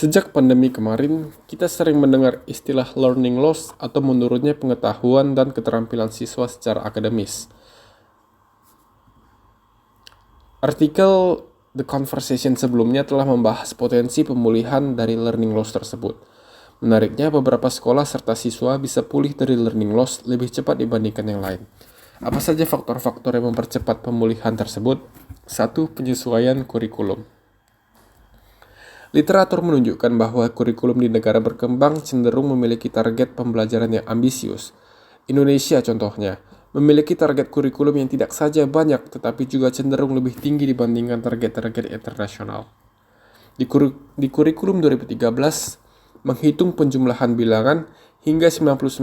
Sejak pandemi kemarin, kita sering mendengar istilah learning loss atau menurunnya pengetahuan dan keterampilan siswa secara akademis. Artikel The Conversation sebelumnya telah membahas potensi pemulihan dari learning loss tersebut. Menariknya, beberapa sekolah serta siswa bisa pulih dari learning loss lebih cepat dibandingkan yang lain. Apa saja faktor-faktor yang mempercepat pemulihan tersebut? 1. Penyesuaian kurikulum. Literatur menunjukkan bahwa kurikulum di negara berkembang cenderung memiliki target pembelajaran yang ambisius. Indonesia contohnya, memiliki target kurikulum yang tidak saja banyak tetapi juga cenderung lebih tinggi dibandingkan target-target internasional. Di kurikulum 2013, menghitung penjumlahan bilangan hingga 99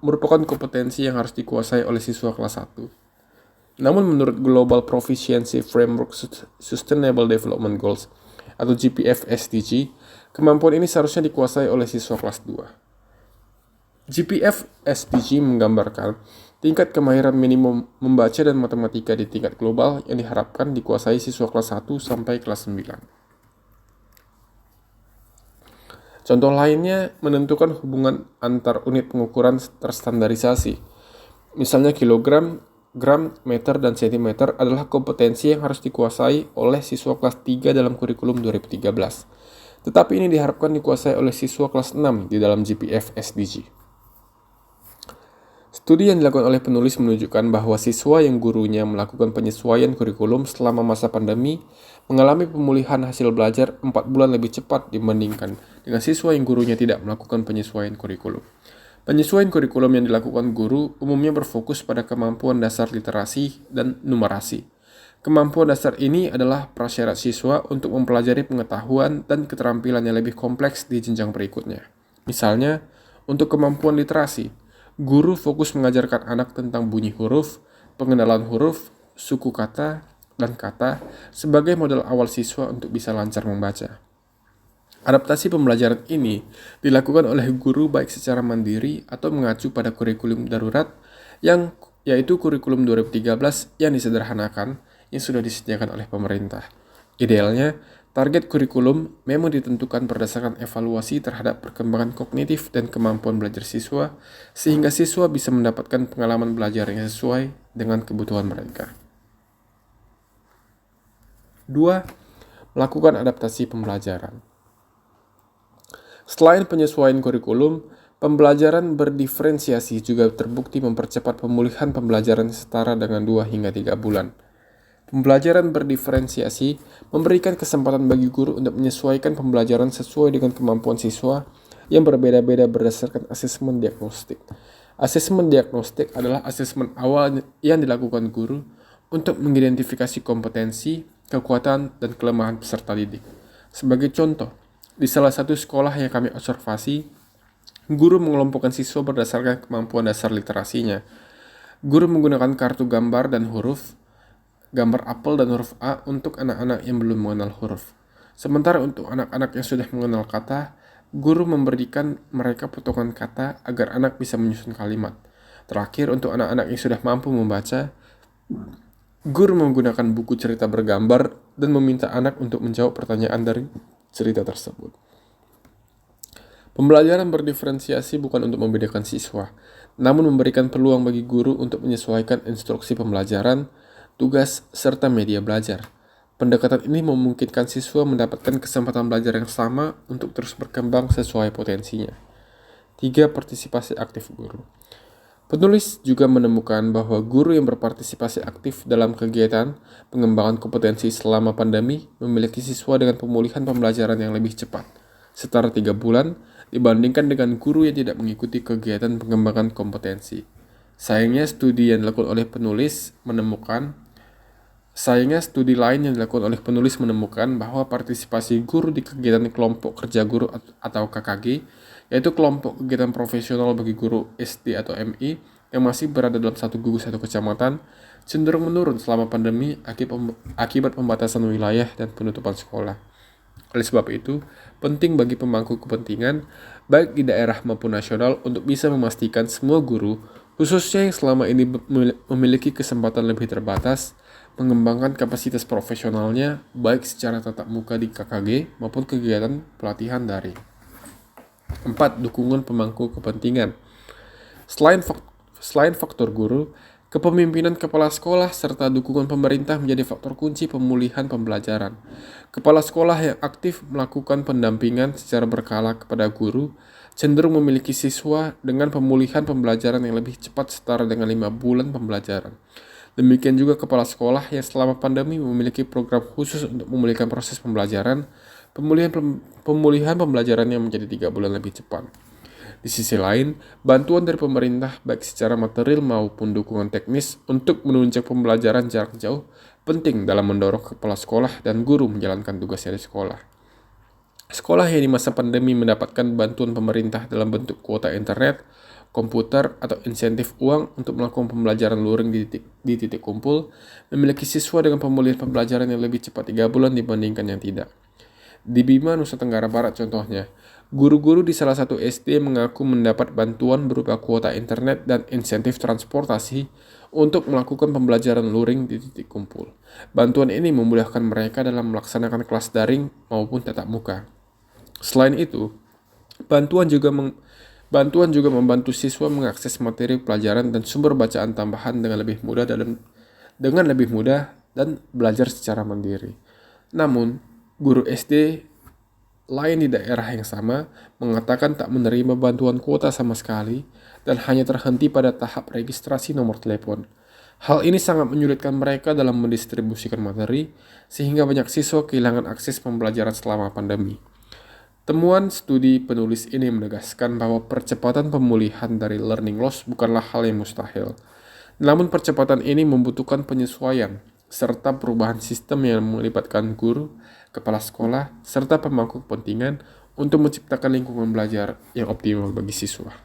merupakan kompetensi yang harus dikuasai oleh siswa kelas 1. Namun menurut Global Proficiency Framework Sustainable Development Goals atau GPF SDG, kemampuan ini seharusnya dikuasai oleh siswa kelas 2. GPF SDG menggambarkan tingkat kemahiran minimum membaca dan matematika di tingkat global yang diharapkan dikuasai siswa kelas 1 sampai kelas 9. Contoh lainnya menentukan hubungan antar unit pengukuran terstandarisasi. Misalnya kilogram, gram, meter, dan sentimeter adalah kompetensi yang harus dikuasai oleh siswa kelas 3 dalam kurikulum 2013. Tetapi ini diharapkan dikuasai oleh siswa kelas 6 di dalam GPF SDG. Studi yang dilakukan oleh penulis menunjukkan bahwa siswa yang gurunya melakukan penyesuaian kurikulum selama masa pandemi mengalami pemulihan hasil belajar 4 bulan lebih cepat dibandingkan dengan siswa yang gurunya tidak melakukan penyesuaian kurikulum. Penyesuaian kurikulum yang dilakukan guru umumnya berfokus pada kemampuan dasar literasi dan numerasi. Kemampuan dasar ini adalah prasyarat siswa untuk mempelajari pengetahuan dan keterampilan yang lebih kompleks di jenjang berikutnya. Misalnya, untuk kemampuan literasi, guru fokus mengajarkan anak tentang bunyi huruf, pengenalan huruf, suku kata, dan kata sebagai modal awal siswa untuk bisa lancar membaca. Adaptasi pembelajaran ini dilakukan oleh guru baik secara mandiri atau mengacu pada kurikulum darurat yaitu kurikulum 2013 yang disederhanakan yang sudah disediakan oleh pemerintah. Idealnya, target kurikulum memang ditentukan berdasarkan evaluasi terhadap perkembangan kognitif dan kemampuan belajar siswa, sehingga siswa bisa mendapatkan pengalaman belajar yang sesuai dengan kebutuhan mereka. 2. Melakukan adaptasi pembelajaran. Selain penyesuaian kurikulum, pembelajaran berdiferensiasi juga terbukti mempercepat pemulihan pembelajaran setara dengan 2 hingga 3 bulan. Pembelajaran berdiferensiasi memberikan kesempatan bagi guru untuk menyesuaikan pembelajaran sesuai dengan kemampuan siswa yang berbeda-beda berdasarkan asesmen diagnostik. Asesmen diagnostik adalah asesmen awal yang dilakukan guru untuk mengidentifikasi kompetensi, kekuatan, dan kelemahan peserta didik. Sebagai contoh, di salah satu sekolah yang kami observasi, guru mengelompokkan siswa berdasarkan kemampuan dasar literasinya. Guru menggunakan kartu gambar dan huruf, gambar apel dan huruf A untuk anak-anak yang belum mengenal huruf. Sementara untuk anak-anak yang sudah mengenal kata, guru memberikan mereka potongan kata agar anak bisa menyusun kalimat. Terakhir, untuk anak-anak yang sudah mampu membaca, guru menggunakan buku cerita bergambar dan meminta anak untuk menjawab pertanyaan dari cerita tersebut. Pembelajaran berdiferensiasi bukan untuk membedakan siswa, namun memberikan peluang bagi guru untuk menyesuaikan instruksi pembelajaran, tugas, serta media belajar. Pendekatan ini memungkinkan siswa mendapatkan kesempatan belajar yang sama untuk terus berkembang sesuai potensinya. 3. Partisipasi aktif guru. Penulis juga menemukan bahwa guru yang berpartisipasi aktif dalam kegiatan pengembangan kompetensi selama pandemi memiliki siswa dengan pemulihan pembelajaran yang lebih cepat, setara 3 bulan, dibandingkan dengan guru yang tidak mengikuti kegiatan pengembangan kompetensi. Sayangnya, studi lain yang dilakukan oleh penulis menemukan bahwa partisipasi guru di kegiatan kelompok kerja guru atau KKG, yaitu kelompok kegiatan profesional bagi guru SD atau MI yang masih berada dalam satu gugus atau kecamatan, cenderung menurun selama pandemi akibat pembatasan wilayah dan penutupan sekolah. Oleh sebab itu, penting bagi pemangku kepentingan, baik di daerah maupun nasional, untuk bisa memastikan semua guru khususnya yang selama ini memiliki kesempatan lebih terbatas mengembangkan kapasitas profesionalnya baik secara tatap muka di KKG maupun kegiatan pelatihan daring. 4. Dukungan pemangku kepentingan. Selain faktor guru, kepemimpinan kepala sekolah serta dukungan pemerintah menjadi faktor kunci pemulihan pembelajaran. Kepala sekolah yang aktif melakukan pendampingan secara berkala kepada guru cenderung memiliki siswa dengan pemulihan pembelajaran yang lebih cepat setara dengan 5 bulan pembelajaran. Demikian juga kepala sekolah yang selama pandemi memiliki program khusus untuk memulihkan proses pembelajaran, pemulihan pembelajarannya menjadi 3 bulan lebih cepat. Di sisi lain, bantuan dari pemerintah baik secara material maupun dukungan teknis untuk menunjang pembelajaran jarak jauh penting dalam mendorong kepala sekolah dan guru menjalankan tugasnya di sekolah. Sekolah yang di masa pandemi mendapatkan bantuan pemerintah dalam bentuk kuota internet, komputer, atau insentif uang untuk melakukan pembelajaran luring di titik kumpul, memiliki siswa dengan pemulihan pembelajaran yang lebih cepat 3 bulan dibandingkan yang tidak. Di Bima, Nusa Tenggara Barat contohnya, guru-guru di salah satu SD mengaku mendapat bantuan berupa kuota internet dan insentif transportasi untuk melakukan pembelajaran luring di titik kumpul. Bantuan ini memudahkan mereka dalam melaksanakan kelas daring maupun tatap muka. Selain itu, bantuan juga membantu siswa mengakses materi pelajaran dan sumber bacaan tambahan dengan lebih mudah dan belajar secara mandiri. Namun, guru SD lain di daerah yang sama mengatakan tak menerima bantuan kuota sama sekali dan hanya terhenti pada tahap registrasi nomor telepon. Hal ini sangat menyulitkan mereka dalam mendistribusikan materi, sehingga banyak siswa kehilangan akses pembelajaran selama pandemi. Temuan studi penulis ini menegaskan bahwa percepatan pemulihan dari learning loss bukanlah hal yang mustahil. Namun percepatan ini membutuhkan penyesuaian, serta perubahan sistem yang melibatkan guru, kepala sekolah, serta pemangku kepentingan untuk menciptakan lingkungan belajar yang optimal bagi siswa.